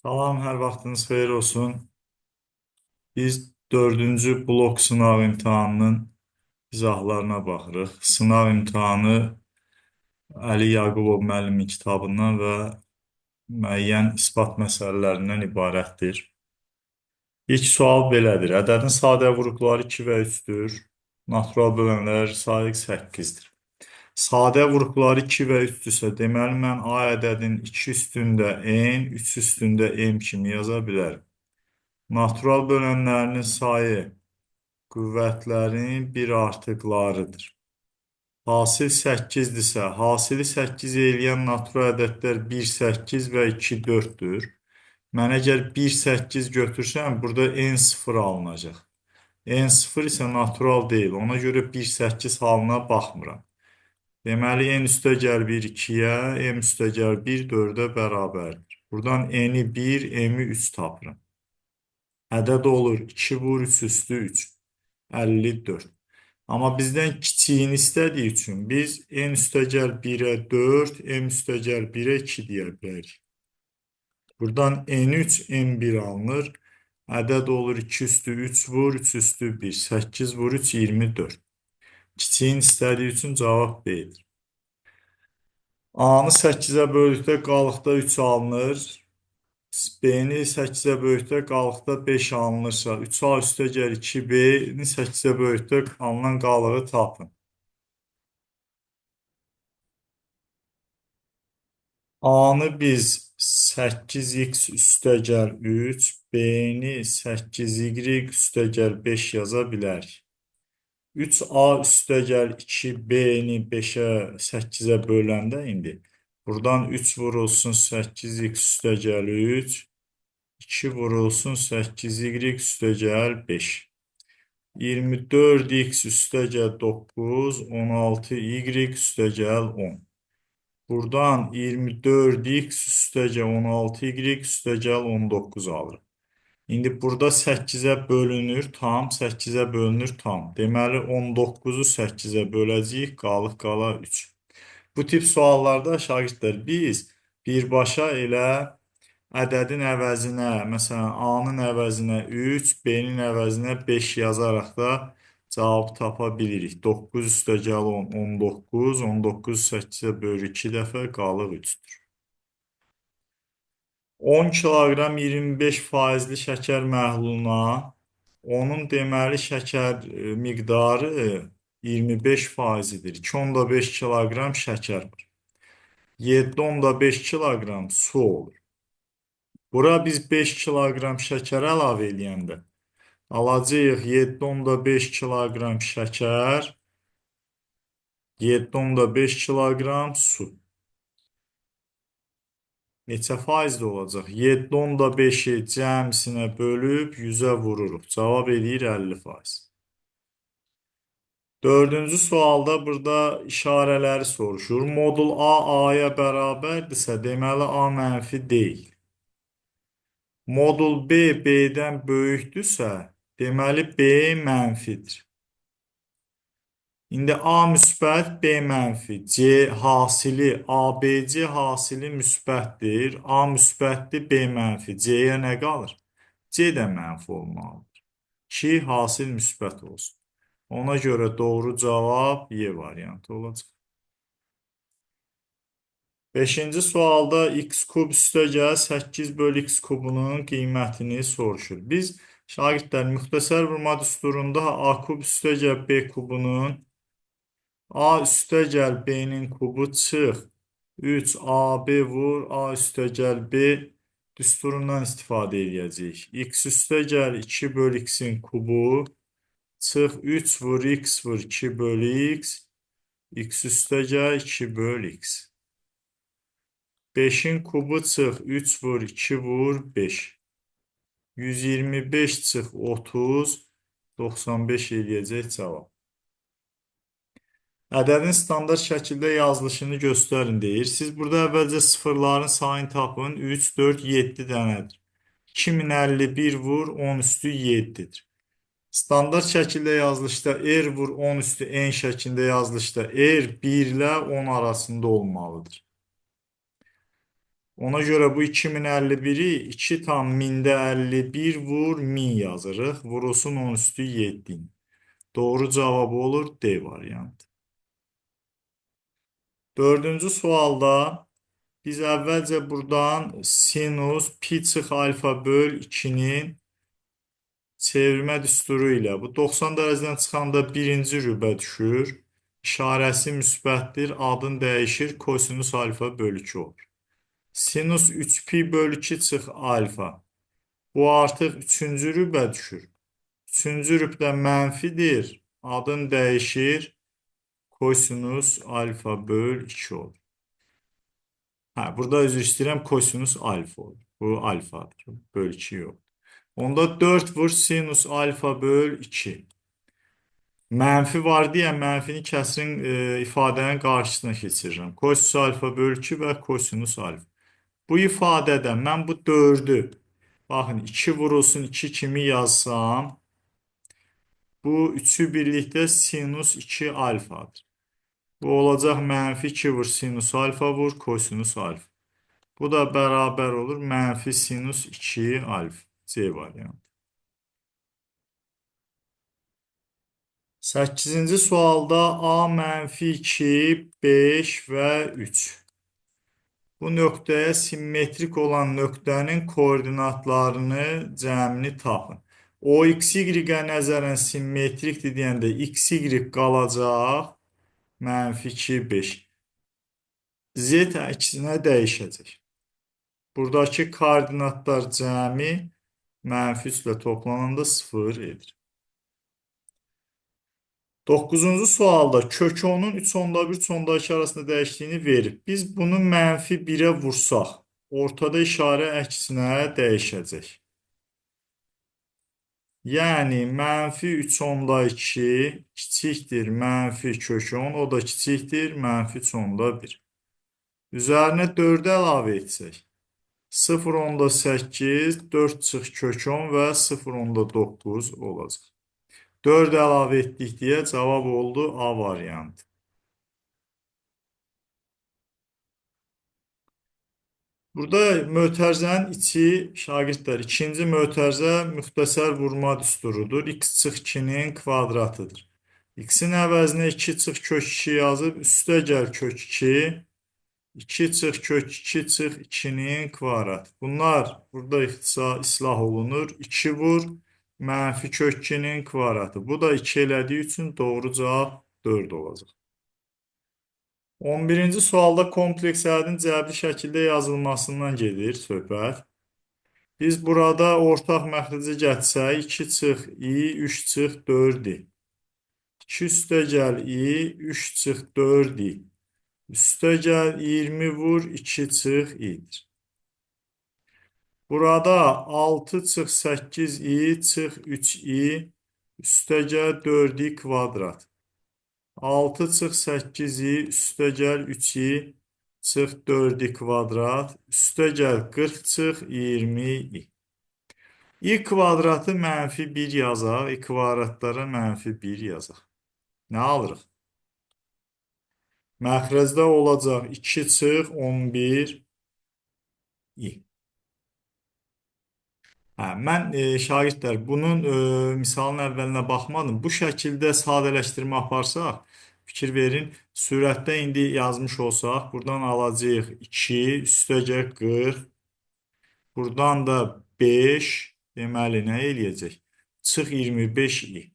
Salam, hər vaxtınız xeyir olsun. Biz dördüncü blok sınav imtahanının izahlarına baxırıq. Sınav imtahanı Əli Yaqubov müəllimin kitabından və müəyyən isbat məsələlərindən ibarətdir. İlk sual belədir. Ədədin sadə vuruqları 2 və 3-dür. Natural bölənlər sayı 8-dir. Sadə vuruqları 2 və 3-dürsə, deməli mən A ədədin 2 üstündə n, 3 üstündə m kimi yaza bilərəm. Natural bölənlərinin sayı qüvvətlərin bir artıqlarıdır. Hasil 8-dirsə, hasili 8 eləyən natural ədədlər 1, 8 və 2, 4-dür. Mən əgər 1, 8 götürsəm, burada n0 alınacaq. n0 isə natural deyil, ona görə 1, 8 halına baxmıram. Deməli, n üstəgəl 1, 2-yə, m üstəgəl 1, 4-ə bərabərdir. Buradan n-i 1, m-i 3 tapıram. Ədəd olur 2 vur 3 üstü 3. 54. Amma bizdən kiçiyini istədiyi üçün biz n üstəgəl 1-ə 4, m üstəgəl 1-ə 2 deyə bilərik. Buradan n3, n1 alınır. Ədəd olur 2 üstü 3 vur 3 üstü 1. 8 vur 3, 24. Kiçiyini istədiyi üçün cavab B-dir. A-nı 8-ə böldükdə qalıqda 3 alınır. B-ni 8-ə böldükdə qalıqda 5 alınırsa, 3A üstəgəl 2B-ni 8-ə böldükdə alınan qalığı tapın. A-nı biz 8x üstəgəl 3, B-ni 8y üstəgəl 5 yaza bilərik. 3A üstəgəl 2B-ni 5-ə, 8-ə böləndə indi buradan 3 vurulsun 8x üstəgəl 3, 2 vurulsun 8y üstəgəl 5. 24x üstəgəl 9, 16y üstəgəl 10. Buradan 24x üstəgəl 16y üstəgəl 19 alırıq. İndi burada 8-ə bölünür tam, 8-ə bölünür tam. Deməli 19-u 8-ə böləcəyik, qalıq qala 3. Bu tip suallarda şagirdlər biz birbaşa elə ədədin əvəzinə, məsələn, A-nın əvəzinə 3, B-nin əvəzinə 5 yazaraq da cavab tapa bilirik. 9 üstəgəl 10, 19, 19 8-ə bölü 2 dəfə qalıq 3-dür. 10 kiloqram 25 faizli şəkər məhluluna onun deməli şəkər miqdarı 25 faizidir. 2,5 kiloqram şəkər var. 7,5 kiloqram su olur. Bura biz 5 kiloqram şəkər əlavə eləyəndə alacağıq 7,5 kiloqram şəkər, 7,5 kiloqram su. Neçə faizli olacaq? 7,5-i cəmsinə bölüb 100-ə vururuq. Cavab eləyir 50%. Dördüncü sualda burada işarələri soruşur. Modul A A-ya bərabərdirsə, deməli A mənfi deyil. Modul B B-dən böyükdürsə, deməli B mənfidir. İndi A müsbət, B mənfi. C hasili, ABC hasili müsbətdir. A müsbətdir, B mənfi. C-yə nə qalır? C də mənfi olmalıdır. Ki, hasil müsbət olsun. Ona görə doğru cavab Y variantı olacaq. Beşinci sualda x kub üstəgəl 8 bölü x kubunun qiymətini soruşur. Biz şagirdlər müxtəsər vurma düsturunda A kub üstəgəl B kubunun A üstəgəl B-nin kubu çıx 3AB vur A üstəgəl B düsturundan istifadə edəcəyik. X üstəgəl 2 bölü x-in kubu çıx 3 vur x vur 2 bölü x x üstəgəl 2 bölü x. 5-in kubu çıx 3 vur 2 vur 5. 125 çıx 30 95 eləyəcək cavab. Ədədin standart şəkildə yazılışını göstərin deyir. Siz burada əvvəlcə sıfırların sayını tapın. 3, 4, 7 dənədir. 2051 vur 10 üstü 7-dir. Standart şəkildə yazılışda R vur 10 üstü N şəklində yazılışda R 1 ilə 10 arasında olmalıdır. Ona göre bu 2051'i 2 tam minde 51 vur 1000 yazırıq. Vurulsun 10 üstü 7. Doğru cavabı olur D variantı. Dördüncü sualda biz əvvəlcə buradan sinus pi çıx alfa böl 2'nin çevirmə düsturu ilə bu 90 dərəcədən çıxanda birinci rübə düşür. İşarəsi müsbətdir. Adın dəyişir. Kosinus alfa böl 2 olur. Sinus 3 pi böl 2 çıx alfa. Bu artıq üçüncü rübə düşür. Üçüncü rübdə mənfidir. Adın dəyişir. Kosinus alfa böl 2 olur. Burada üzr istəyirəm. Kosinus alfa olur. Bu alfadır. Böl 2 yox. Onda 4 vur sinus alfa böl 2. Mənfi var deyə mənfini kəsrin ifadənin qarşısına keçirirəm. Kosinus alfa böl 2 və kosinus alfa. Bu ifadədə mən bu 4'ü baxın 2 vurulsun 2 kimi yazsam bu 3'ü birlikdə sinus 2 alfadır. Bu olacaq mənfi 2 vur sinus alfa vur kosinus alfa. Bu da bərabər olur mənfi sinus 2 alfa. C variantı. 8-ci sualda A mənfi 2, 5 və 3. Bu nöqtəyə simmetrik olan nöqtənin koordinatlarını cəmini tapın. O, y-ə nəzərən simmetrikdir deyəndə y qalacaq mənfi 2, 5. Z əksinə dəyişəcək. Buradakı koordinatlar cəmi mənfi 3 ilə toplananda 0 edir. 9-cu sualda kök 10'un 3/1 3/2 arasında dəyişdiyini verir. Biz bunu mənfi 1'ə vursaq, ortada işarə əksinə dəyişəcək. Yəni, mənfi 3/2 kiçikdir mənfi kök 10, o da kiçikdir mənfi 3/1. Üzərinə 4'ü əlavə etsək. 0/8, 4 çıx kök 10 və 0/9 olacaq. 4 əlavə etdik deyə cavab oldu A variantı. Burada mötərizənin içi şagirdlər ikinci mötərizə müxtəsər vurma düsturudur. X çıx 2'nin kvadratıdır. X'in əvəzinə 2 çıx kök 2 yazıb üstə gəl kök 2. 2 çıx kök 2 çıx 2'nin kvadratı. Bunlar burada islah olunur. 2 vur mənfi kök 2'nin kvadratı. Bu da 2 elədiyi üçün doğru cavab 4 olacaq. 11-ci sualda kompleks ədədin cəbri şəkildə yazılmasından gedir söhbət. Biz burada ortaq məxrəci gətsək 2 çıx i, 3 çıx 4i. 2 üstə gəl i, 3 çıx 4i. Üstə gəl 20 vur 2 çıx i'dir. Burada 6 çıx 8i çıx 3i üstə gəl 4i kvadrat. 6 çıx 8i üstə gəl 3i çıx 4i kvadrat üstə gəl 40 çıx 20i. I kvadratı mənfi 1 yazaq, i kvadratlara mənfi 1 yazaq. Nə alırıq? Məxrəcdə olacaq 2 çıx 11i. Mən şagirdlər bunun misalın əvvəlinə baxmadım. Bu şəkildə sadələşdirmə aparsaq, fikir verin, sürətdə indi yazmış olsaq, buradan alacağıq 2, üstəgə 40, buradan da 5, deməli nə eləyəcək? Çıx 25i.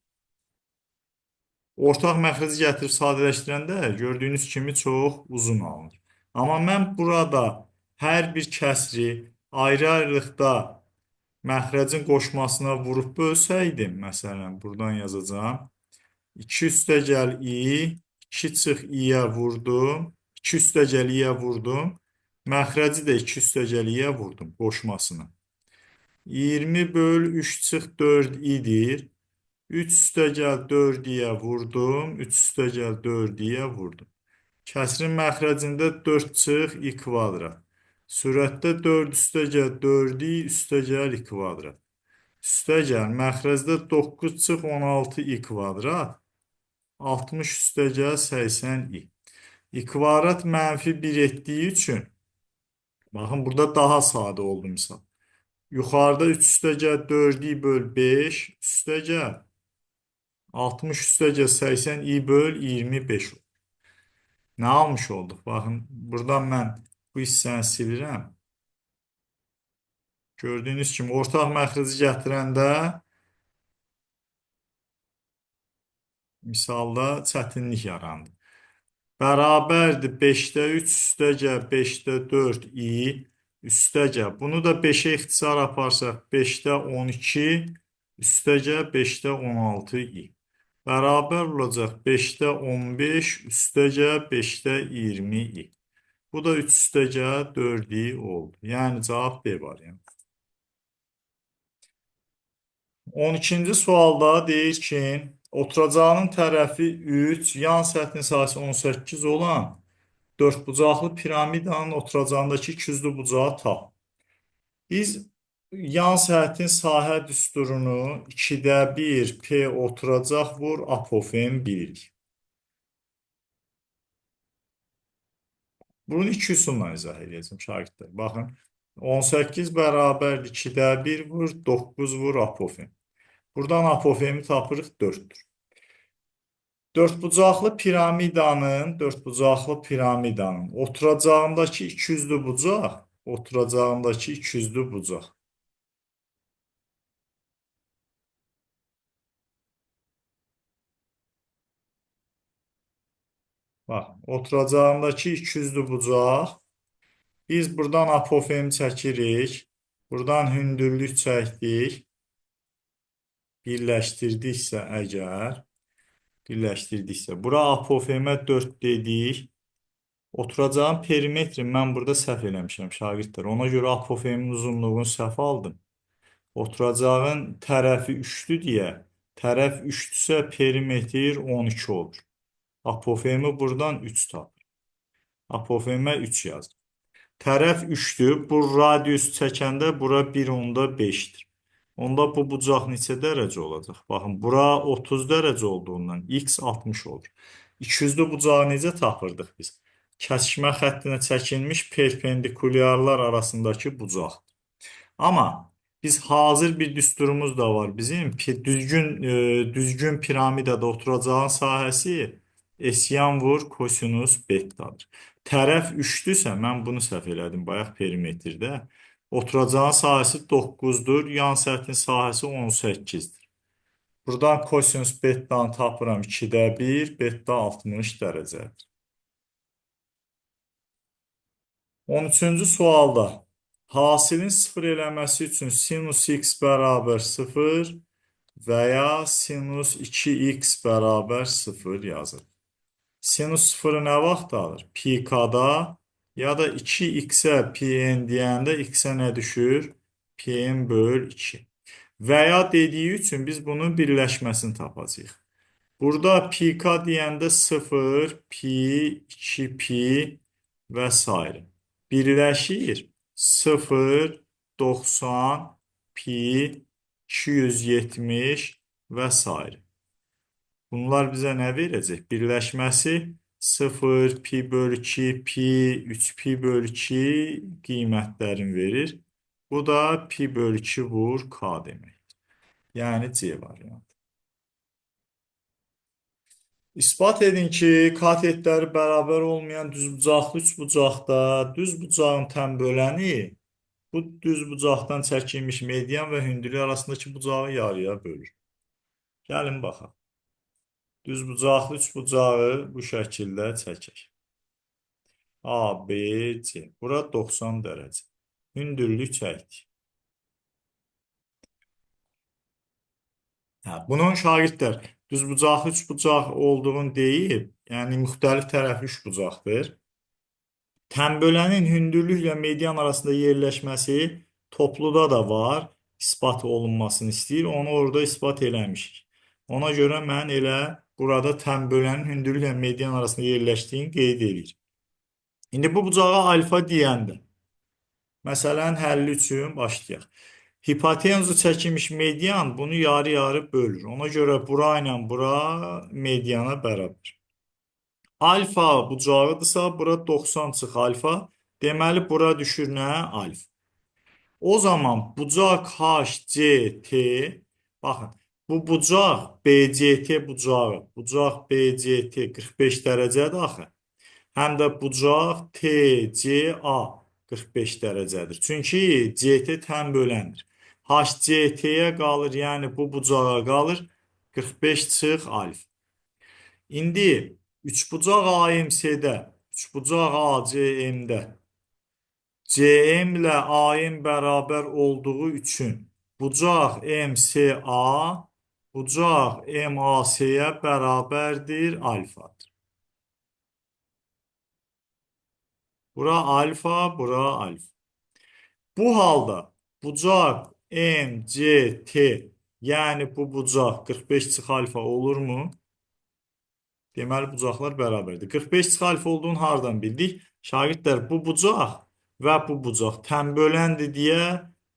Ortaq məxrəci gətirib sadələşdirəndə gördüyünüz kimi çox uzun alınır. Amma mən burada hər bir kəsri ayrı-ayrılıqda məxrəcin qoşmasına vurub bölsəydim, məsələn, buradan yazacağım. 2 üstə gəl i, 2 çıx i-yə vurdum, 2 üstə gəl i-yə vurdum, məxrəci də 2 üstə gəl i-yə vurdum qoşmasını. 20 böl 3 çıx 4 idir. 3 üstə gəl 4 i-yə vurdum, 3 üstə gəl 4 i-yə vurdum. Kəsrin məxrəcində 4 çıx i kvadrat. Sürətdə 4 üstə gəl 4i üstə gəl i kvadrat. Üstə gəl məxrəcdə 9 çıx 16i kvadrat. 60 üstə gəl 80i. I kvadrat mənfi 1 etdiyi üçün Baxın, burada daha sadə oldu misal. Yuxarıda 3 üstəgəl 4-i böl 5 üstəgəl 60 üstəgəl 80-i böl 25 oldu. Nə almış olduq? Baxın, buradan mən bu hissəni silirəm. Gördüyünüz kimi ortaq məxrəci gətirəndə misalda çətinlik yarandı. Bərabərdir 5-də 3 üstəgəl 5-də 4 i üstəgəl. Bunu da 5-ə ixtisar aparsaq 5-də 12 üstəgəl 5-də 16 i. Bərabər olacaq 5-də 15 üstəgəl 5-də 20 i. Bu da 3 üstəgəl 4 i oldu. Yəni cavab B variantı. 12-ci sualda deyir ki, oturacağının tərəfi 3, yan səthin sahəsi 18 olan dördbucaqlı piramidanın oturacağındakı ikiyüzlü bucağı tap. Biz yan səthin sahə düsturunu 2-də 1 P oturacaq vur apofen bilirik. Bunu iki üsulla izah edəcəm şagirdlər. Baxın, 18 bərabərdir 2-də 1 vur 9 vur apofen. Buradan apofemi tapırıq 4'dür. Dördbucaqlı piramidanın oturacağındakı ikiyüzlü bucaq. Bax, oturacağındakı ikiyüzlü bucaq. Biz buradan apofemi çəkirik. Buradan hündürlük çəkdik. Birləşdirdiksə, bura apofemə 4 dedik. Oturacağım perimetri mən burada səhv eləmişəm şagirdlər. Ona görə apofemin uzunluğunu səhv aldım. Oturacağın tərəfi 3'dür deyə, tərəf 3'dürsə perimetr 12 olur. Apofemi buradan 3 tapır. Apofemə 3 yazdım. Tərəf 3'dür. Bu radius çəkəndə bura 1/5'dir. Onda bu bucaq neçə dərəcə olacaq? Baxın, bura 30 dərəcə olduğundan x 60 olur. İkiyüzlü bucağı necə tapırdıq biz? Kəsişmə xəttinə çəkilmiş perpendikulyarlar arasındakı bucaq. Amma biz hazır bir düsturumuz da var bizim. Düzgün piramidada oturacağın sahəsi esyan vur kosinus betadır. Tərəf 3'dürsə, mən bunu səhv elədim bayaq perimetrdə. Oturacağın sahəsi 9'dur, yan səthin sahəsi 18'dir. Buradan kosinus betanı tapıram 2'də 1, beta 60 dərəcədir. 13-cü sualda hasilin 0 eləməsi üçün sinus x bərabər 0 və ya sinus 2x bərabər 0 yazır. Sinus 0'ı nə vaxt alır? Pikada ya da 2x'ə pn deyəndə x'ə nə düşür? Pn böl 2. Və ya dediyi üçün biz bunun birləşməsini tapacağıq. Burada pk deyəndə 0, pi, 2 pi və s. Birləşir 0, 90, pi, 270 və s. Bunlar bizə nə verəcək? Birləşməsi 0, pi böl 2, pi, 3 pi böl 2 qiymətlərini verir. Bu da pi böl 2 vur k demək. Yəni C variantı. İspat edin ki, katetləri bərabər olmayan düzbucaqlı üçbucaqda düzbucağın tənböləni bu düzbucaqdan çəkilmiş median və hündürlük arasındakı bucağı yarıya bölür. Gəlin baxaq. Düzbucaqlı üçbucağı bu şəkildə çəkək. A, B, C. Bura 90 dərəcə. Hündürlük çəkdik. Bunun şagirdlər düzbucaqlı üçbucaq olduğunu deyib, yəni müxtəlif tərəfli üçbucaqdır. Tənbölənin hündürlüklə median arasında yerləşməsi topluda da var, ispat olunmasını istəyir. Onu orada ispat eləmişik. Ona görə mən elə burada tənbölənin hündürlüklə median arasında yerləşdiyini qeyd edir. İndi bu bucağa alfa deyəndə, məsələnin həlli üçün başlayaq. Hipotenuzu çəkilmiş median bunu yarı-yarı bölür. Ona görə bura ilə bura mediana bərabər. Alfa bucağıdırsa, bura 90 çıx alfa, Deməli, bura düşür nə? Alfa. O zaman bucaq HCT, baxın, bu bucaq BCT bucağı, bucaq BCT 45 dərəcədir axı. Həm də bucaq TCA 45 dərəcədir. Çünki CT tən böləndir. HCT-yə qalır, yəni bu bucağa qalır 45 çıx alfa. İndi üçbucaq AMC-də, üçbucaq ACM-də CM ilə AM bərabər olduğu üçün bucaq MCA bucaq MAC-yə bərabərdir alfadır. Bura alfa, bura alfa. Bu halda bucaq MCT, yəni bu bucaq 45 çıx alfa olurmu? Deməli, bucaqlar bərabərdir. 45 çıx alfa olduğunu hardan bildik? Şagirdlər, bu bucaq və bu bucaq tənböləndir deyə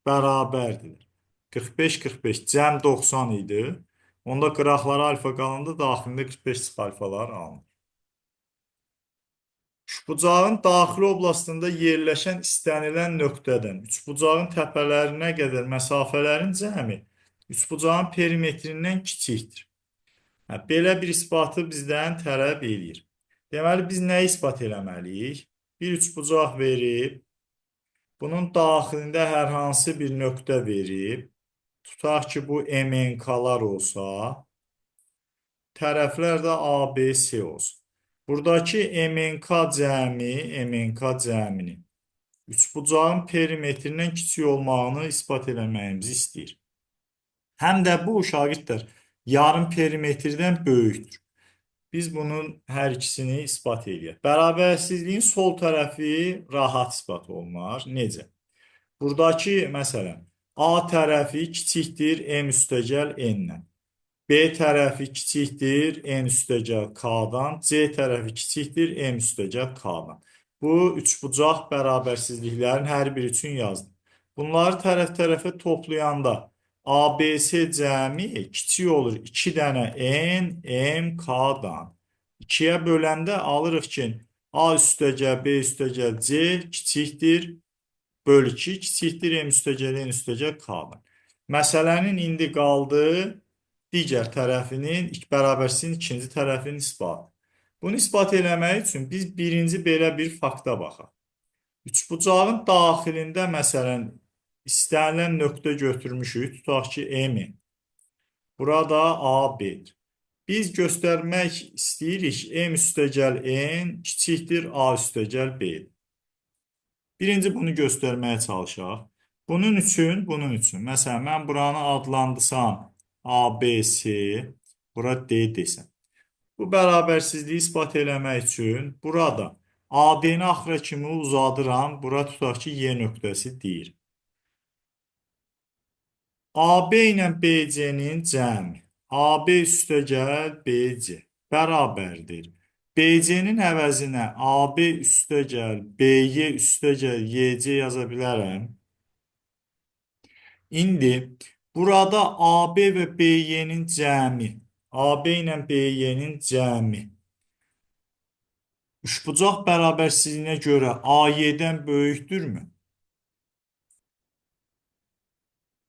bərabərdir. 45-45 cəm 90 idi. Onda qıraqlara alfa qalanda daxilində 45 çıx alfalar alınır. Üçbucağın daxili oblastında yerləşən istənilən nöqtədən üçbucağın təpələrinə qədər məsafələrin cəmi üçbucağın perimetrindən kiçikdir. Belə bir isbatı bizdən tələb edir. Deməli, biz nə isbat eləməliyik? Bir üçbucaq verib, bunun daxilində hər hansı bir nöqtə verib, tutaq ki, bu MNK-lar olsa, tərəflər də ABC olsun. Buradakı MNK cəminin üçbucağın perimetrindən kiçik olmağını isbat eləməyimizi istəyir. Həm də bu, şagirdlər, yarım perimetrdən böyükdür. Biz bunun hər ikisini isbat edək. Bərabərsizliyin sol tərəfi rahat isbat olunar. Necə? Buradakı, məsələn, A tərəfi kiçikdir M üstəgəl N-dən. B tərəfi kiçikdir N üstəgəl K-dan. C tərəfi kiçikdir M üstəgəl K-dan. Bu, üçbucaq bərabərsizliklərin hər biri üçün yazdım. Bunları tərəf-tərəfə toplayanda ABC cəmi kiçik olur 2 dənə N, M, K-dan. 2-yə böləndə alırıq ki, A üstəgəl, B üstəgəl, C kiçikdir, böl 2 kiçikdir, M üstəgəl, N üstəgəl, K-dan. Məsələnin indi qaldı digər tərəfinin, bərabərsizliyin ikinci tərəfinin isbatı. Bunu isbat eləmək üçün biz birinci belə bir fakta baxaq. Üçbucağın daxilində, məsələn, istənilən nöqtə götürmüşük, tutaq ki, M. Burada AB-dir. Biz göstərmək istəyirik, M üstəgəl N kiçikdir A üstəgəl B-dir. Birinci bunu göstərməyə çalışaq. Bunun üçün, məsələn, mən buranı adlandırsam ABC, bura D desəm. Bu bərabərsizliyi isbat eləmək üçün burada AD-ni axıra kimi uzadıram. Bura tutaq ki, Y nöqtəsi deyir. AB ilə BC-nin cəmi AB üstəgəl BC bərabərdir. BC-nin əvəzinə AB üstəgəl BY üstəgəl YC yaza bilərəm. İndi burada AB və BY-nin cəmi, AB ilə BY-nin cəmi üçbucaq bərabərsizliyinə görə AY-dən böyükdürmü?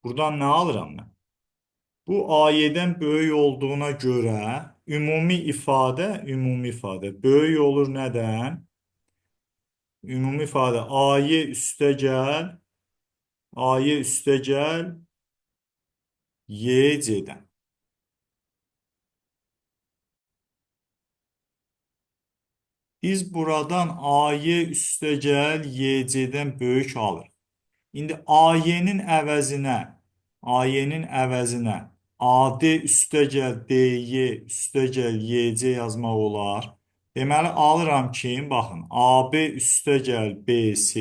Buradan nə alıram mən? Bu AY-dən böyük olduğuna görə ümumi ifadə böyük olur nədən? Ümumi ifadə AY üstəgəl YC-dən. Biz buradan AY üstəgəl YC-dən böyük alırıq. İndi AY-nin əvəzinə AD üstəgəl DY üstəgəl YC yazmaq olar. Deməli, alıram ki, baxın, AB üstəgəl BC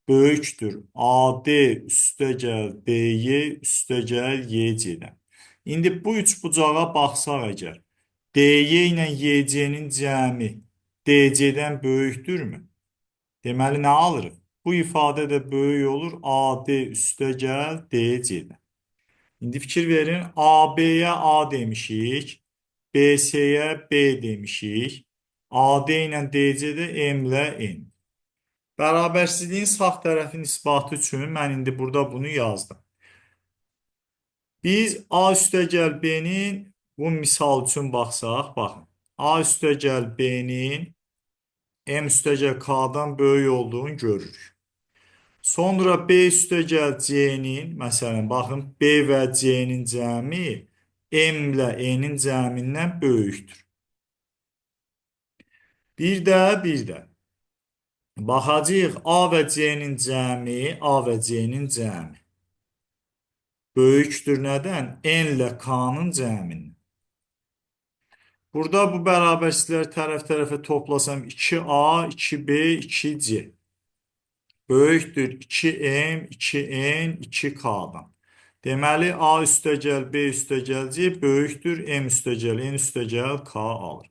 böyükdür AD üstəgəl DY üstəgəl YC-dən. İndi bu üçbucağa baxsaq əgər, DY ilə YC-nin cəmi DC-dən böyükdürmü? Deməli, nə alırıq? Bu ifadə də böyük olur AD üstəgəl DC-dən. İndi fikir verin, AB-yə A demişik, BC-yə B demişik, AD ilə DC-də M ilə N. Bərabərsizliyin sağ tərəfin isbatı üçün mən indi burada bunu yazdım. Biz A üstəgəl B-nin bu misal üçün baxsaq, baxın. A üstəgəl B-nin M üstəgəl K-dan böyük olduğunu görürük. Sonra B üstəgəl C-nin, məsələn, baxın, B və C-nin cəmi M ilə E-nin cəmindən böyükdür. Bir də baxacağıq A və C-nin cəmi, A və C-nin cəmi böyükdür nədən? N ilə K-nın cəmindən. Burada bu bərabərsizləri tərəf-tərəfə toplasam 2A, 2B, 2C böyükdür 2M, 2N, 2K-dan. Deməli, A üstəgəl B üstəgəl C böyükdür M üstəgəl N üstəgəl K alır.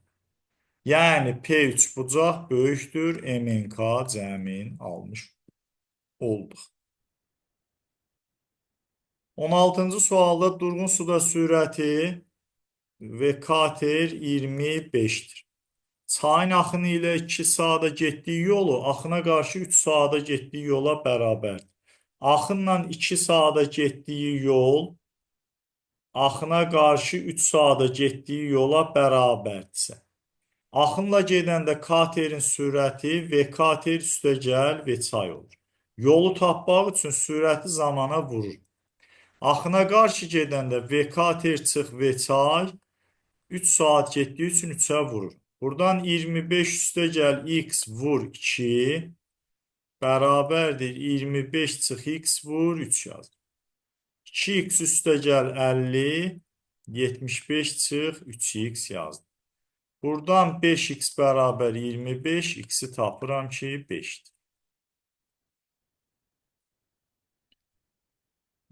Yəni P3 bucaq böyükdür MNK cəmin almış olduq. 16-cı sualda durğun suda sürəti vekater 25'dir. Çayın axını ilə 2 saata getdiyi yolu axına qarşı 3 saata getdiyi yola bərabərdir. Axınla 2 saata getdiyi yol axına qarşı 3 saata getdiyi yola bərabərdirsə, axınla gedəndə katerin sürəti vekater üstəgəl veçay olur. Yolu tapmaq üçün sürəti zamana vurur. Axına qarşı gedəndə vekater çıx veçay 3 saat getdiyi üçün 3'ə vurur. Buradan 25 üstəgəl x vur 2 bərabərdir 25 çıx x vur 3 yaz. 2x üstəgəl 50 75 çıx 3x yazdım. Buradan 5x bərabər 25, x'i tapıram ki 5'dir.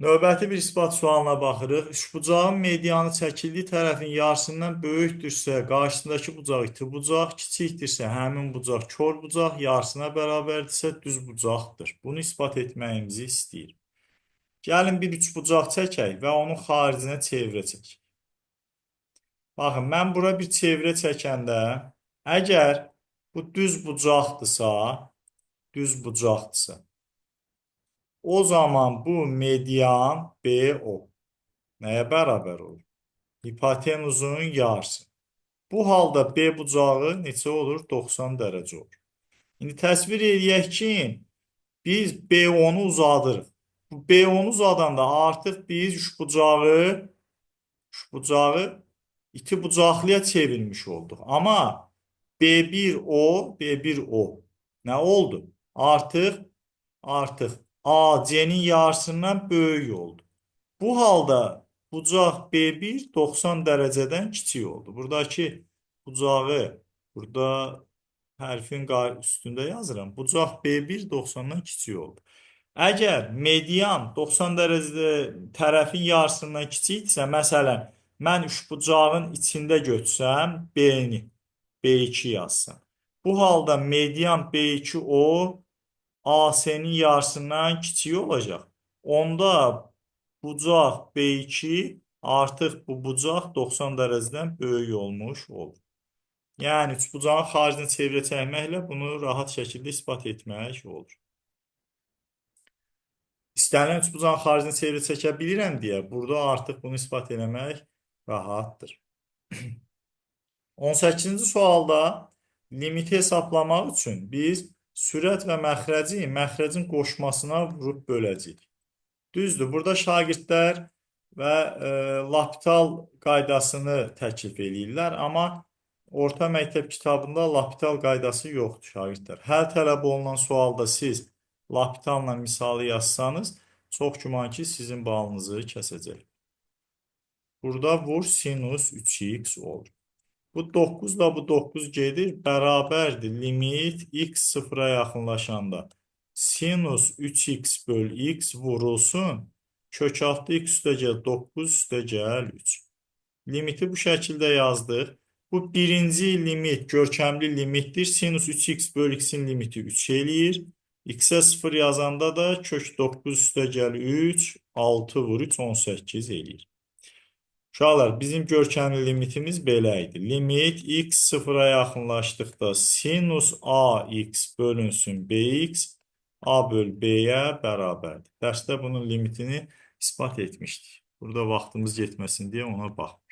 Növbəti bir isbat sualına baxırıq. Üçbucağın medianı çəkildiyi tərəfin yarısından böyükdürsə, qarşısındakı bucaq iti bucaq, kiçikdirsə, həmin bucaq kör bucaq, yarısına bərabərdirsə, düz bucaqdır. Bunu isbat etməyimizi istəyir. Gəlin bir üçbucaq çəkək və onun xaricinə çevrə çəkək. Baxın, mən bura bir çevrə çəkəndə, əgər bu düz bucaqdırsa, o zaman bu median BO nəyə bərabər olur? Hipotenuzun yarısı. Bu halda B bucağı neçə olur? 90 dərəcə olur. İndi təsvir edək ki, biz B10'u uzadırıq. Bu B10'u uzadanda artıq biz üçbucağı iti bucaqlıya çevirmiş olduq. Amma B1O nə oldu? Artıq AC'nin yarısından böyük oldu. Bu halda bucaq B1 90 dərəcədən kiçik oldu. Buradakı bucağı burada hərfin üstündə yazıram. Bucaq B1 90'dan kiçik oldu. Əgər median 90 dərəcədə tərəfin yarısından kiçikdirsə, məsələn, mən üçbucağın içində götürsəm B-ni, B2 yazsam. Bu halda median B2O AS'nin yarısından kiçik olacaq. Onda bucaq B2 artıq bu bucaq 90 dərəcədən böyük olmuş olur. Yəni üçbucağın xaricinə çevrə çəkməklə bunu rahat şəkildə isbat etmək olur. İstənilən üçbucağın xaricinə çevrə çəkə bilirəm deyə burada artıq bunu isbat etmək rahatdır. 18-ci sualda limiti hesablamaq üçün biz sürət və məxrəcin qoşmasına vurub böləcəyik. Düzdür, burada şagirdlər və L'Hopital qaydasını təklif edirlər, amma orta məktəb kitabında L'Hopital qaydası yoxdur şagirdlər. Hər tələb olunan sualda siz L'Hopital'la misalı yazsanız, çox güman ki, sizin balınızı kəsəcək. Burada vur sinus 3x olur. Bu 9 da bu 9 gedir, bərabərdir. Limit x sıfıra yaxınlaşanda sinus 3x böl x vurulsun. Kök altı x üstəgəl 9 üstəgəl 3. Limiti bu şəkildə yazdıq. Bu birinci limit görkəmli limitdir. Sinus 3x böl x'in limiti 3 eləyir. X'e 0 yazanda da kök 9 üstəgəl 3, 6 vur 3, 18 eləyir. Uşaqlar, bizim görkəmli limitimiz belə idi. Limit x sıfıra yaxınlaşdıqda sinus ax bölünsün bx a böl b-yə bərabərdir. Dərsdə bunun limitini ispat etmişdik. Burada vaxtımız yetməsin deyə ona bax.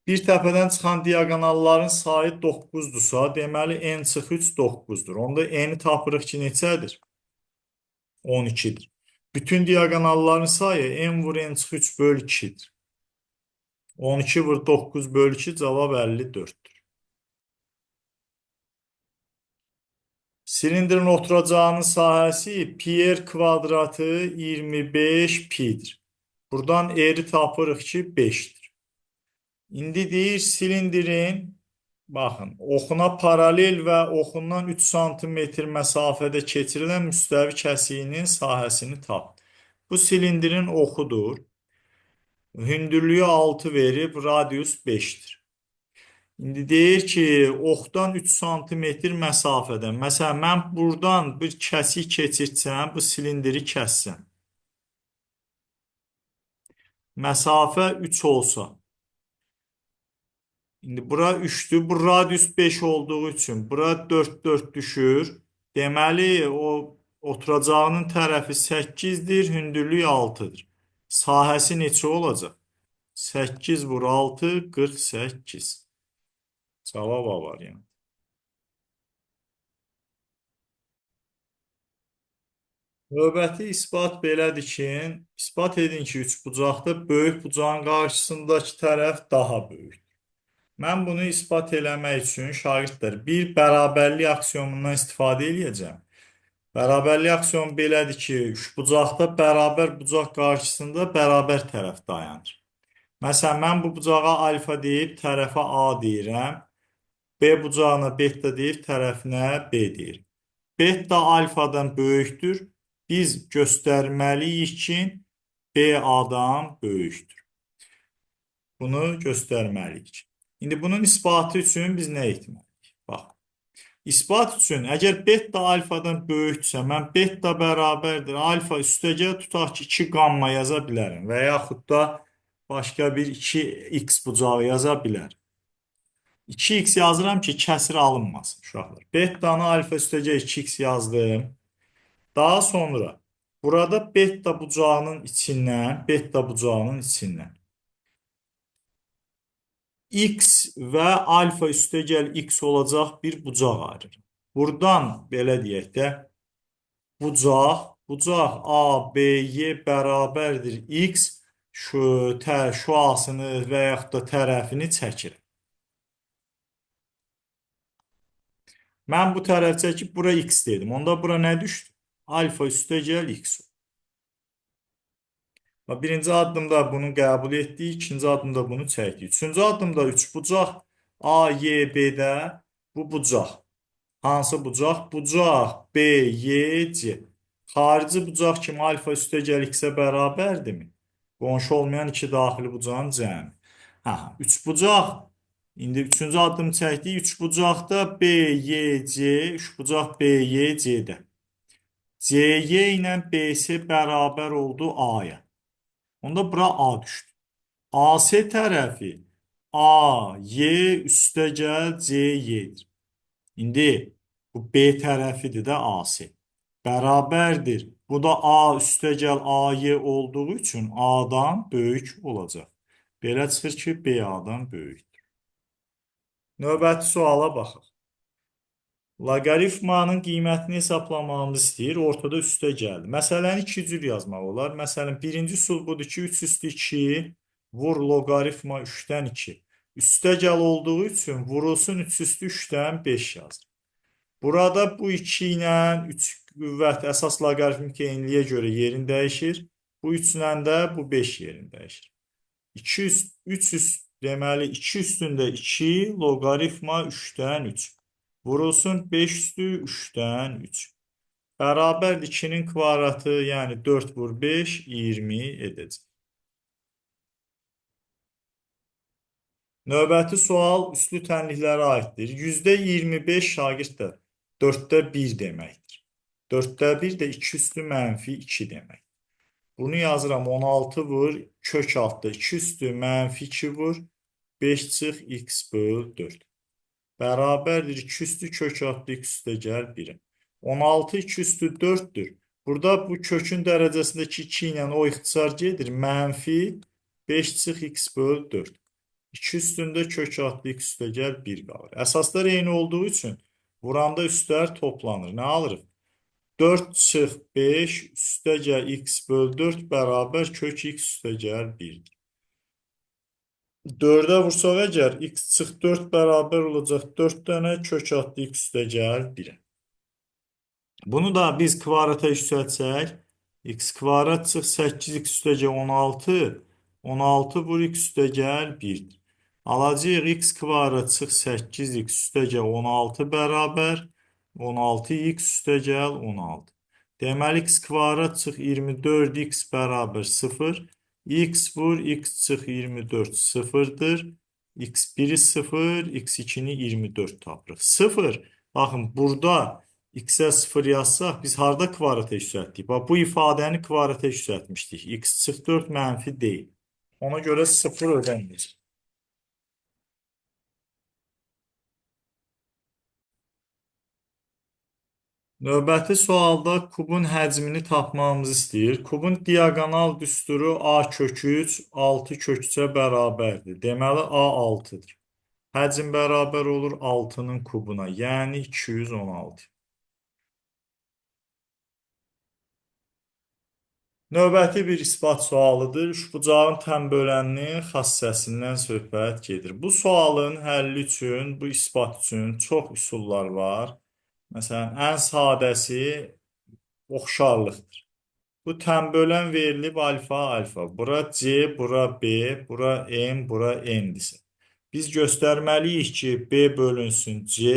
Bir təpədən çıxan diagonalların sayı 9-dursa, deməli n çıx 3 9-dur. Onda n-i tapırıq ki, neçədir? 12'dir. Bütün diagonalların sayı n vur n çıx 3 böl 2'dir. 12 vur 9 böl 2 cavab 54'tür. Silindrin oturacağının sahəsi pi kvadratı 25 pi'dir. Buradan r'i tapırıq ki 5'dir. İndi deyir silindrin, baxın, oxuna paralel və oxundan 3 sm məsafədə keçirilən müstəvi kəsiyinin sahəsini tap. Bu silindrin oxudur. Hündürlüyü 6 verib, radius 5'dir. İndi deyir ki, oxdan 3 sm məsafədə. Məsələn, mən buradan bir kəsik keçirsəm, bu silindiri kəssəm. Məsafə 3 olsa. İndi bura 3'dür, bu radius 5 olduğu üçün bura 4 düşür. Deməli, o oturacağının tərəfi 8'dir, hündürlüyü 6'dır. Sahəsi neçə olacaq? 8 vur 6, 48. Cavab A variantı. Növbəti isbat belədir ki, isbat edin ki, üçbucaqda böyük bucağın qarşısındakı tərəf daha böyükdür. Mən bunu isbat eləmək üçün şagirdlər bir bərabərlik aksiomundan istifadə edəcəm. Bərabərlik aksiyonu belədir ki, üçbucaqda bərabər bucaq qarşısında bərabər tərəf dayanır. Məsələn, mən bu bucağa alfa deyib tərəfə A deyirəm. B bucağına beta deyib tərəfinə B deyir. Beta alfadan böyükdür. Biz göstərməliyik ki, B A-dan böyükdür. Bunu göstərməliyik. İndi bunun isbatı üçün biz nə etməliyik? Bax. İspat üçün əgər beta alfadan böyükdürsə, mən beta bərabərdir. Alfa üstəgəl tutaq ki, 2 qamma yaza bilərəm və yaxud da başqa bir 2x bucağı yaza bilərəm. 2x yazıram ki, kəsir alınmasın uşaqlar. Beta'nı alfa üstəgəl 2x yazdım. Daha sonra burada beta bucağının içindən x və alfa üstəgəl x olacaq bir bucaq ayırır. Buradan belə deyək də bucaq A, B, Y bərabərdir x şüasını və yaxud da tərəfini çəkir. Mən bu tərəf çəkib bura x dedim. Onda bura nə düşdü? Alfa üstəgəl x. Birinci addımda bunu qəbul etdik, ikinci addımda bunu çəkdik. Üçüncü addımda üçbucaq A, Y, B-də bu bucaq. Hansı bucaq? Bucaq B, Y, C. Xarici bucaq kimi alfa üstəgəl x-ə bərabərdirmi? Qonşu olmayan iki daxili bucağın cəmi. Üçbucaq. İndi üçüncü addımı çəkdik. Üçbucaqda B, Y, C. Üçbucaq B, Y, C-də. C-Y ilə B-S bərabər oldu A-ya. Onda bura A düşdü. AS tərəfi A, Y üstəgəl C, Y'dir. İndi bu B tərəfidir də AS. Bərabərdir. Bu da A üstəgəl AY olduğu üçün A-dan böyük olacaq. Belə çıxır ki, B A-dan böyükdür. Növbəti suala baxaq. Loqaritmanın qiymətini hesablamağımızı istəyir. Ortada üstə gəldi. Məsələni iki cür yazmaq olar. Məsələn, birinci üsul budur ki, 3 üstü 2 vur loqaritma 3-dən 2. Üstəgəl olduğu üçün vurulsun 3 üstü 3-dən 5 yazır. Burada bu 2 ilə 3 qüvvət əsas loqaritmik enliyə görə yerini dəyişir. Bu 3 ilə də bu 5 yerini dəyişir. 3 üst deməli 2 üstündə 2 loqaritma 3-dən 3. Vurulsun 5 üstü 3-dən 3. Bərabərdir 2-nin kvadratı, yəni 4 vur 5, 20 edəcək. Növbəti sual üslü tənliklərə aiddir. %25 şagirdlər 4'də 1 deməkdir. 4'də 1 də 2 üstü mənfi 2 demək. Bunu yazıram 16 vur kök altda 2 üstü mənfi 2 vur 5 çıx x böl 4. Bərabərdir 2 üstü kök altda x üstə gəl 1'e. 16 2 üstü 4'tür. Burada bu kökün dərəcəsindəki 2 ilə o ixtisar gedir. Mənfi 5 çıx x böl 4. 2 üstündə kök altda x üstə gəl 1 qalır. Əsaslar eyni olduğu üçün vuranda üstlər toplanır. Nə alırıq? 4 çıx 5 üstə gəl x böl 4 bərabər kök x üstə gəl 1'dir. 4'ə vursaq əgər x çıx 4 bərabər olacaq 4 dənə kök altda x üstə gəl 1'ə. Bunu da biz kvarata yüksəltsək, x kvadrat çıx 8x üstə gəl 16, 16 vur x üstə gəl 1'dir. Alacağıq x kvadrat çıx 8x üstə gəl 16 bərabər 16x üstə gəl 16. Deməli x kvadrat çıx 24x bərabər 0. X vur x çıx 24 sıfırdır. X1'i 0, x2'ni 24 tapırıq. 0. Baxın burada x-ə 0 yazsaq, biz harda kvadrata yüksəltdik? Bax, bu ifadəni kvadrata yüksəltmişdik. X çıx 4 mənfi deyil. Ona görə 0 ödənmir. Növbəti sualda kubun həcmini tapmamızı istəyir. Kubun diagonal düsturu a kök 3, 6 kök 3'ə bərabərdir. Deməli, a 6'dır. Həcm bərabər olur 6'nın kubuna, yəni 216. Növbəti bir isbat sualıdır. Üçbucağın tənböləninin xassəsindən söhbət gedir. Bu sualın həlli üçün, bu isbat üçün çox üsullar var. Məsələn, ən sadəsi oxşarlıqdır. Bu tənbölən verilib alfa, alfa. Bura C, bura B, bura M, bura N'dirsə. Biz göstərməliyik ki, B bölünsün C,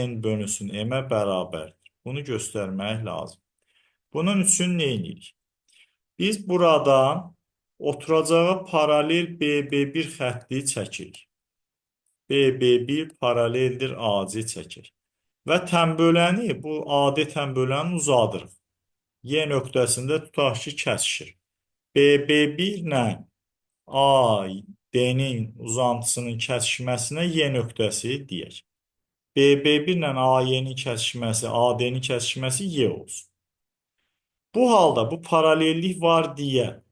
N bölünsün M-ə bərabərdir. Bunu göstərmək lazım. Bunun üçün nə edirik? Biz buradan oturacağa paralel BB1 xətti çəkirik. BB1 paraleldir AC çəkir. Və tənböləni, bu AD tənböləni uzadırıq. Y nöqtəsində tutaq ki, kəsişir. BB1 ilə AD-nin uzantısının kəsişməsinə Y nöqtəsi deyək. BB1 ilə AY-nin kəsişməsi, AD-nin kəsişməsi Y olsun. Bu halda bu paralellik var deyə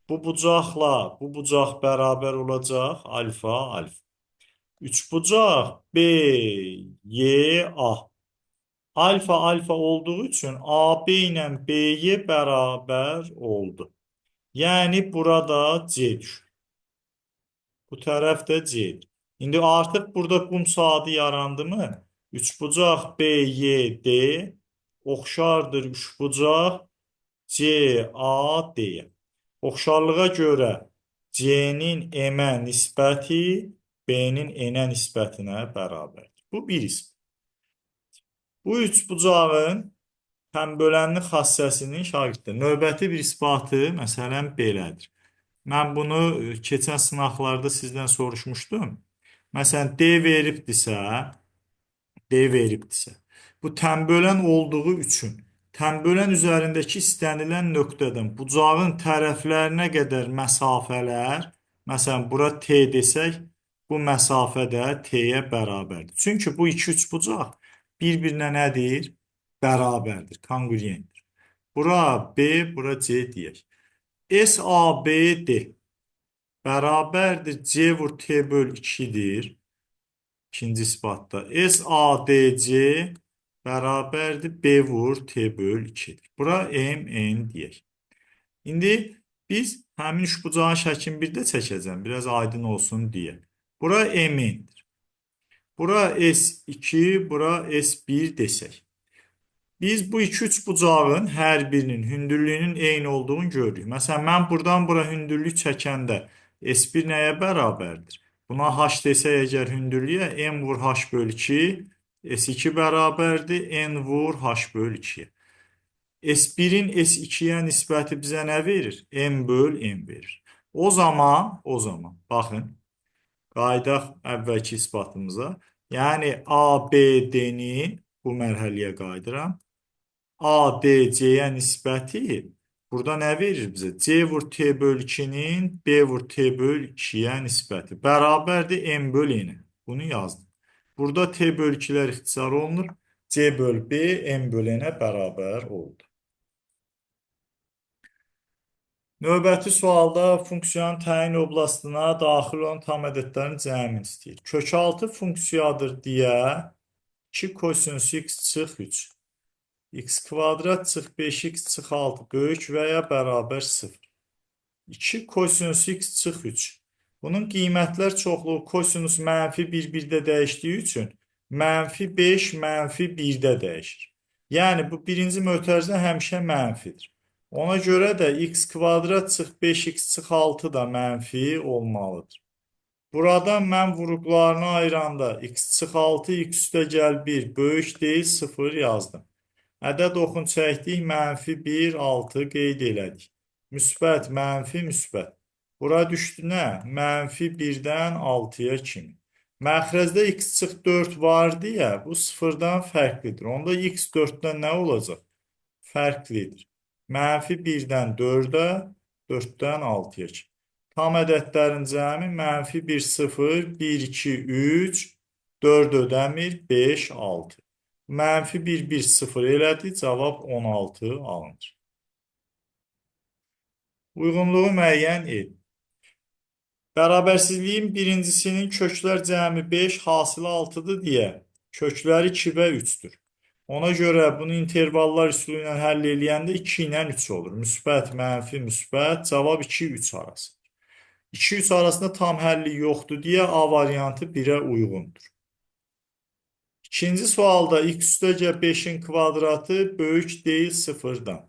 bu bucaqla bu bucaq bərabər olacaq alfa, alfa. Üçbucaq B, Y, A. Alfa, alfa olduğu üçün AB ilə BY bərabər oldu. Yəni burada C düşür. Bu tərəf də C-dir. İndi artıq burada qum saatı yarandı mı? Üçbucaq B, Y, D oxşardır üçbucaq C, A, D-yə. Oxşarlığa görə C-nin M-ə nisbəti B-nin N-ə nisbətinə bərabərdir. Bu bir ism. Bu üçbucağın tənbölənli xassəsinin şagirddir. Növbəti bir isbatı məsələn belədir. Mən bunu keçən sınaqlarda sizdən soruşmuşdum. Məsələn D veribdirsə, bu tənbölən olduğu üçün tənbölən üzərindəki istənilən nöqtədən bucağın tərəflərinə qədər məsafələr, məsələn, bura T desək, bu məsafə də T-yə bərabərdir. Çünki bu iki üçbucaq bir-birinə nədir? Bərabərdir, kongruentdir. Bura B, bura C deyək. SABD bərabərdir C vur T böl 2'dir. İkinci isbatda SADC bərabərdir B vur T böl 2'dir. Bura MN deyək. İndi biz həmin üçbucağın şəklini bir də çəkəcəm. Biraz aydın olsun deyə. Bura MN-dir. Bura S2, bura S1 desək. Biz bu iki üçbucağın hər birinin hündürlüyünün eyni olduğunu görürük. Məsələn, mən buradan bura hündürlük çəkəndə S1 nəyə bərabərdir? Buna H desək əgər hündürlüyə M vur H böl 2, S2 bərabərdir, N vur H böl 2'yə. S1'in S2'yə nisbəti bizə nə verir? M böl M verir. O zaman, baxın, qaydaq əvvəlki isbatımıza. Yəni, ABD-nin, bu mərhələyə qayıdıram, ADC-yə nisbəti Burada nə verir bizə? C vur T böl 2-nin B vur T böl 2-yə nisbəti. Bərabərdir M böl N. Bunu yazdım. Burada T böl 2-lər ixtisar olunur. C böl B M böl N-ə bərabər oldu. Növbəti sualda funksiyanın təyin oblastına daxil olan tam ədədlərin cəmini istəyir. Kökaltı funksiyadır deyə 2 kosinus x çıx 3. X kvadrat çıx 5x çıx 6 böyük və ya bərabər 0. 2 kosinus x çıx 3. Bunun qiymətlər çoxluğu kosinus mənfi 1-1-də dəyişdiyi üçün mənfi 5 mənfi 1-də dəyişir. Yəni bu birinci mötərizə həmişə mənfidir. Ona görə də x kvadrat çıx 5x çıx 6 da mənfi olmalıdır. Burada mən vuruqlarını ayıranda x çıx 6 x üstə gəl 1 böyük deyil 0 yazdım. Ədəd oxun çəkdik, mənfi 1, 6 qeyd elədik. Müsbət, mənfi, müsbət. Bura düşdü nə? Mənfi 1-dən 6-ya kimi. Məxrəzdə x çıx 4 var deyə bu 0-dan fərqlidir. Onda x 4-dən nə olacaq? Fərqlidir. Mənfi 1-dən 4-ə, 4-dən 6-ya kimi. Tam ədədlərin cəmi mənfi 1, 0, 1, 2, 3, 4 ödəmir, 5, 6. Mənfi 1, 1, 0 elədi, cavab 16 alınır. Uyğunluğu müəyyən et. Bərabərsizliyin birincisinin köklər cəmi 5, hasılı 6-dır deyə kökləri 2 və 3-dür. Ona görə bunu intervallar üsulu ilə həll eləyəndə 2 ilə 3 olur. Müsbət, mənfi, müsbət, cavab 2, 3 arası. 2, 3 arasında tam həlli yoxdur deyə A variantı 1-ə uyğundur. İkinci sualda x üstəgə 5-in kvadratı böyük deyil 0-dan.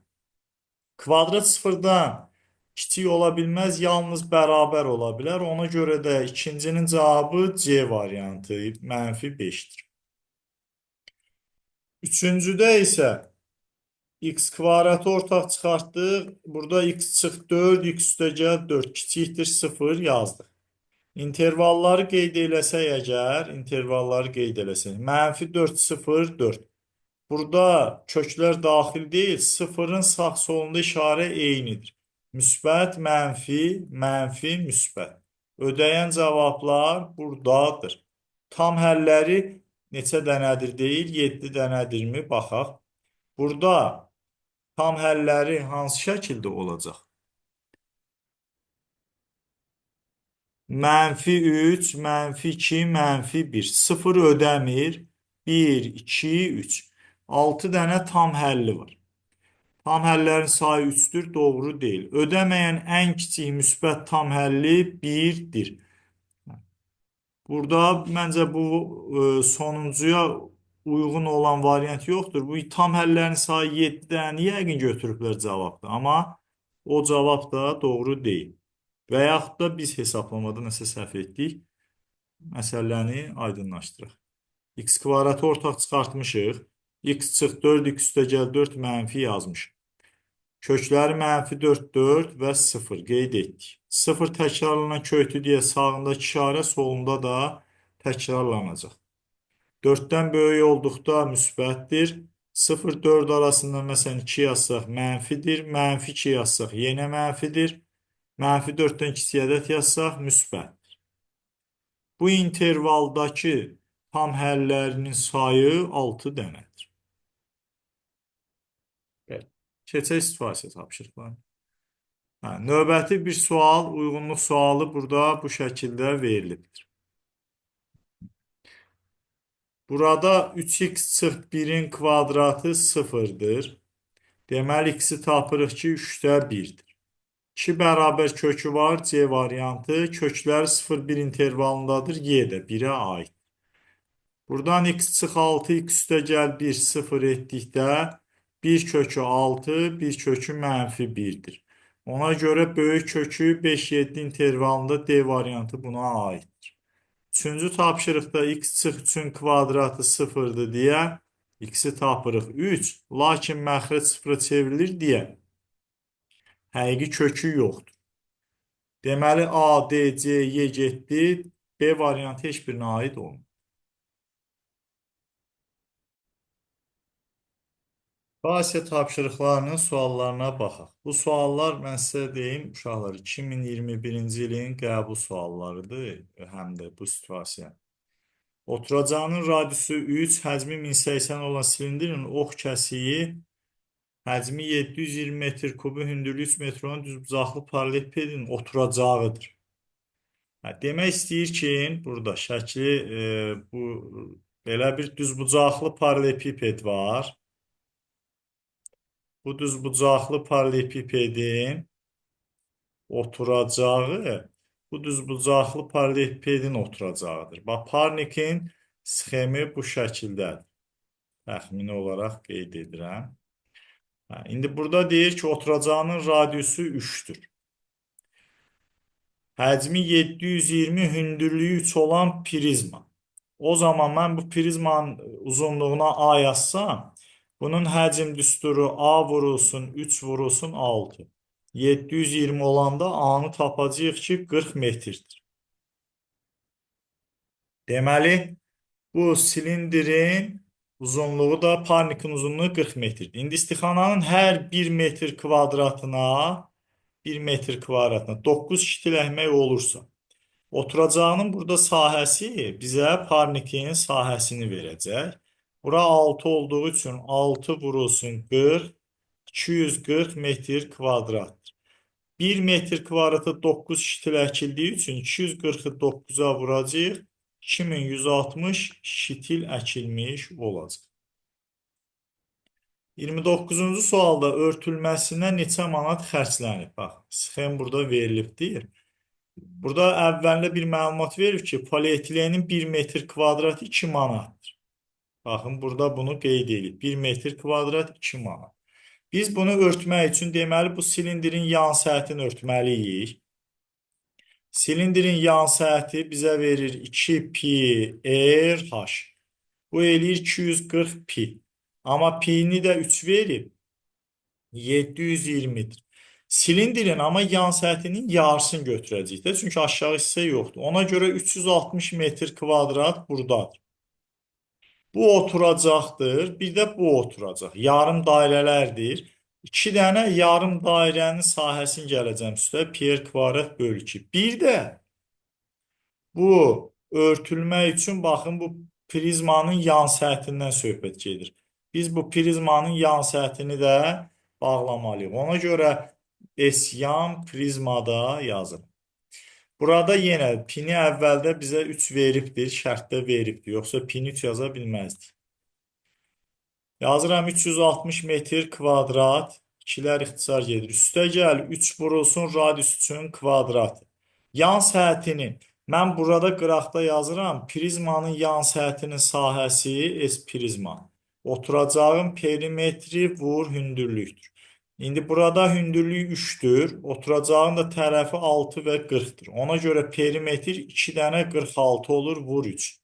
Kvadrat 0-dan kiçik ola bilməz, yalnız bərabər ola bilər. Ona görə də ikincinin cavabı C variantı, mənfi 5-dir. Üçüncüdə isə x kvadratı ortaq çıxartdıq. Burada x çıx 4, x üstəgə 4 kiçikdir 0 yazdıq. İntervalları qeyd eləsək əgər, intervalları qeyd eləsək, mənfi 4, 0, 4. Burada köklər daxil deyil, 0-ın sağ solunda işarə eynidir. Müsbət, mənfi, mənfi, müsbət. Ödəyən cavablar buradadır. Tam həlləri neçə dənədir deyil, 7 dənədirmi? Baxaq. Burada tam həlləri hansı şəkildə olacaq? Mənfi 3, mənfi 2, mənfi 1. 0 ödəmir. 1, 2, 3. 6 dənə tam həlli var. Tam həllərin sayı 3-dür, doğru deyil. Ödəməyən ən kiçik müsbət tam həlli 1-dir. Burada məncə bu sonuncuya uyğun olan variant yoxdur. Bu tam həllərin sayı 7 dənə yəqin götürüblər cavabda. Amma o cavab da doğru deyil. Və yaxud da biz hesablamada nəsə səhv etdik. Məsələni aydınlaşdıraq. X kvadratı ortaq çıxartmışıq. X çıx 4, x üstə gəl 4 mənfi yazmışıq. Kökləri mənfi 4, 4 və 0 qeyd etdik. 0 təkrarlanan kökdür deyə sağındakı işarə solunda da təkrarlanacaq. 4-dən böyük olduqda müsbətdir. 0, 4 arasında məsələn 2 yazsaq mənfidir. Mənfi 2 yazsaq yenə mənfidir. Mənfi 4-dən kiçik ədəd yazsaq müsbətdir. Bu intervaldakı tam həllərinin sayı 6 dənədir. Keçək situasiya tapşırıqlarına. Növbəti bir sual, uyğunluq sualı burada bu şəkildə verilibdir. Burada 3x çıx 1-in kvadratı 0-dır. Deməli, x-i tapırıq ki, 3-də 1-dir. 2 bərabər kökü var, C variantı. Kökləri 0-1 intervalındadır, Y də 1-ə aid. Buradan x çıx 6, x üstə gəl 1, 0 etdikdə 1 kökü 6, 1 kökü mənfi 1-dir. Ona görə böyük kökü 5-7 intervalında D variantı buna aiddir. Üçüncü tapşırıqda x çıx 3-ün kvadratı 0-dır deyə x-i tapırıq 3, lakin məxrəc 0-a çevrilir deyə həqiqi kökü yoxdur. Deməli, A, D, C, Y getdi. B variantı heç birinə aid olmur. Xüsusilə tapşırıqlarının suallarına baxaq. Bu suallar mən sizə deyim, uşaqlar 2021-ci ilin qəbul suallarıdır, həm də bu situasiya. Oturacağının radiusu 3, həcmi 1080 olan silindrin ox kəsiyi, həcmi 720 metr kubu, hündürlüyü 3 metr olan düzbucaqlı paralelipedin oturacağıdır. Demək istəyir ki, burada şəkli bu belə bir düzbucaqlı paralelepiped var. Bu düzbucaqlı paralelepipedin oturacağı bu düzbucaqlı paralelepipedin oturacağıdır. Bax, Parnikin sxemi bu şəkildədir. Təxmini olaraq qeyd edirəm. İndi burada deyir ki, oturacağının radiusu 3'tür. Həcmi 720, hündürlüyü 3 olan prizma. O zaman mən bu prizmanın uzunluğuna A yazsam, bunun həcm düsturu A vurulsun, 3 vurulsun 6. 720 olanda A-nı tapacağıq ki, 40 metrdir. Deməli, bu silindrin uzunluğu da Parnikin uzunluğu 40 metrdir. İndi istixananın hər 1 metr kvadratına 9 şitil əhmək olursa, oturacağının burada sahəsi bizə Parnikin sahəsini verəcək. Bura 6 olduğu üçün 6 vurulsun 40, 240 metr kvadratdır. 1 metr kvadratı 9 şitil əkildiyi üçün 240'ı 9'a vuracaq, 2160 şitil əkilmiş olacaq. 29-cu sualda örtülməsinə neçə manat xərclənib? Bax, sxem burada verilibdir. Burada əvvəldə bir məlumat verir ki, polietilenin 1 metr kvadrat 2 manatdır. Baxın, burada bunu qeyd edib. 1 metr kvadrat 2 manat. Biz bunu örtmək üçün deməli bu silindrin yan səthini örtməliyik. Silindrin yan səthi bizə verir 2 pi RH. Bu eləyir 240 pi. Amma pi'ni də 3 verib 720'dir. Silindrin ama yan səthinin yarısını götürəcəyik də, çünki aşağı hissə yoxdur. Ona görə 360 metr kvadrat buradadır. Bu oturacaqdır, bir də bu oturacaq. Yarım dairələrdir. 2 dənə yarım dairənin sahəsini gələcəm üstə. Pi kvadrat bölü 2. Bir də bu örtülmək üçün baxın bu prizmanın yan səthindən söhbət gedir. Biz bu prizmanın yan səthini də bağlamalıyıq. Ona görə S-yan prizmada yazın. Burada yenə pini əvvəldə bizə 3 veribdir, şərtdə veribdir. Yoxsa pini 3 yaza bilməzdik. Yazıram 360 metr kvadrat, 2'lər ixtisar gedir. Üstə gəl 3 vurulsun radius üçün kvadratı. Yan səthinin, mən burada qıraqda yazıram, prizmanın yan səthinin sahəsi S prizma. Oturacağın perimetri vur hündürlüktür. İndi burada hündürlüyü 3'tür. Oturacağın da tərəfi 6 və 40'tır. Ona görə perimetr 2 dənə 46 olur, vur 3.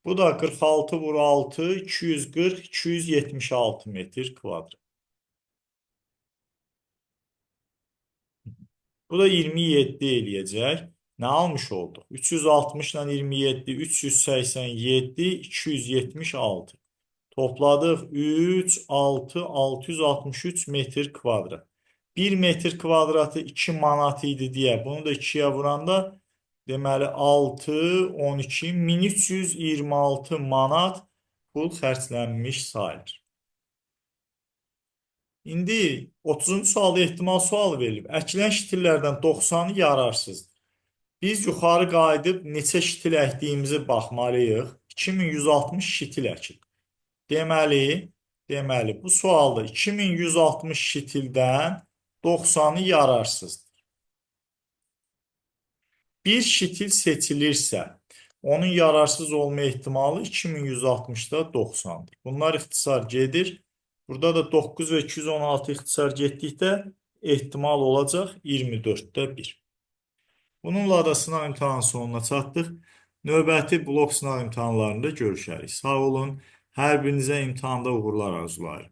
Bu da 46 vur 6, 240, 276 metr kvadrat. Bu da 27 eləyəcək. Nə almış olduq? 360 ilə 27, 387, 276. Topladıq 3, 6, 663 metr kvadrat. 1 metr kvadratı 2 manat idi deyə, bunu da 2'yə vuranda deməli 6, 12, 1326 manat pul xərclənmiş sayılır. İndi 30-cu sualda ehtimal sualı verilib. Əkilən şitillərdən 90'ı yararsızdır. Biz yuxarı qayıdıb neçə şitil əkdiyimizi baxmalıyıq. 2160 şitil əkilib. Deməli, bu sualda 2160 şitildən 90'ı yararsızdır. Bir şitil seçilirsə, onun yararsız olma ehtimalı 2160'da 90'dır. Bunlar ixtisar gedir. Burada da 9 və 216 ixtisar getdikdə ehtimal olacaq 24'də 1. Bununla da sınav imtahanı sonuna çatdıq. Növbəti blok sınav imtahanlarında görüşərik. Sağ olun. Hər birinizə imtahanda uğurlar arzulayırım.